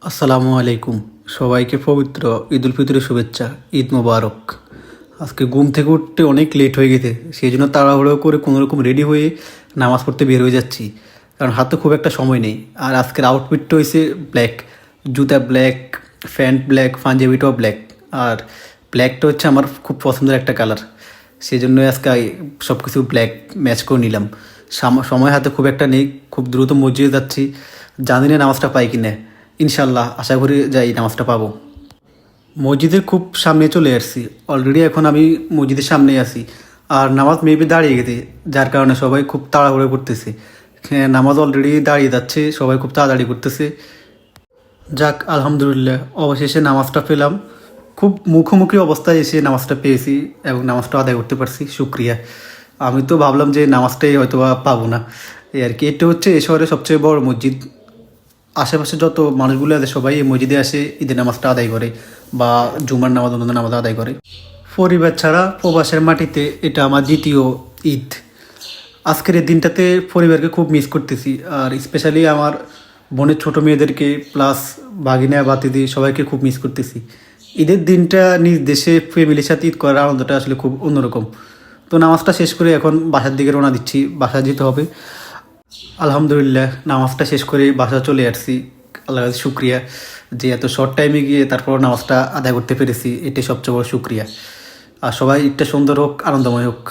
আসসালামু আলাইকুম। সবাইকে পবিত্র ঈদ উল ফিতরের শুভেচ্ছা। ঈদ মোবারক। আজকে ঘুম থেকে উঠতে অনেক লেট হয়ে গেছে, সেই জন্য তাড়াহুড়ো করে কোনোরকম রেডি হয়ে নামাজ পড়তে বের হয়ে যাচ্ছি, কারণ হাতে খুব একটা সময় নেই। আর আজকের আউটফিটটা হয়েছে ব্ল্যাক, জুতা ব্ল্যাক, প্যান্ট ব্ল্যাক, পাঞ্জাবিটাও ব্ল্যাক। আর ব্ল্যাকটা হচ্ছে আমার খুব পছন্দের একটা কালার, সেই জন্য আজকে সব কিছু ব্ল্যাক ম্যাচ করে নিলাম। সময় হাতে খুব একটা নেই, খুব দ্রুত মসজিদে যাচ্ছি, জানি না নামাজটা পাই কিনা। ইনশাল্লাহ আশা করি যাই নামাজটা পাবো। মসজিদের খুব সামনে চলে আসছি, অলরেডি এখন আমি মসজিদের সামনেই আছি। আর নামাজ মেবি দাঁড়িয়ে গেছে, যার কারণে সবাই খুব তাড়াহুড়ো করতেছে। হ্যাঁ, নামাজ অলরেডি দাঁড়িয়ে যাচ্ছে, সবাই খুব তাড়াতাড়ি করতেছে। যাক আলহামদুলিল্লাহ, অবশেষে নামাজটা পেলাম। খুব মুখোমুখি অবস্থায় এসে নামাজটা পেয়েছি এবং নামাজটা আদায় করতে পারছি, শুক্রিয়া। আমি তো ভাবলাম যে নামাজটাই হয়তো বা পাবো না, এই আর কি। এটা হচ্ছে এ শহরের সবচেয়ে বড় মসজিদ। আশেপাশে যত মানুষগুলো আছে সবাই এই মসজিদে আসে ঈদের নামাজটা আদায় করে, বা জুমার নামাজ, অন্য নামাজ আদায় করে। পরিবার ছাড়া প্রবাসের মাটিতে এটা আমার দ্বিতীয় ঈদ। আজকের এই দিনটাতে পরিবারকে খুব মিস করতেছি, আর স্পেশালি আমার বোনের ছোটো মেয়েদেরকে, প্লাস ভাগিনা ভাতিজি সবাইকে খুব মিস করতেছি। ঈদের দিনটা নিজ দেশে ফ্যামিলির সাথে ঈদ করার আনন্দটা আসলে খুব অন্যরকম। তো নামাজটা শেষ করে এখন বাসার দিকে রওনা দিচ্ছি, বাসা যেতে হবে। আলহামদুলিল্লাহ নামাজটা শেষ করে বাসা চলে আসছি। আল্লাহ কাছে শুক্রিয়া যে এত শর্ট টাইমে গিয়ে তারপর নামাজটা আদায় করতে পেরেছি, এটাই সবচেয়ে বড় শুক্রিয়া। আর সবাই একটা সুন্দর হোক, আনন্দময় হোক।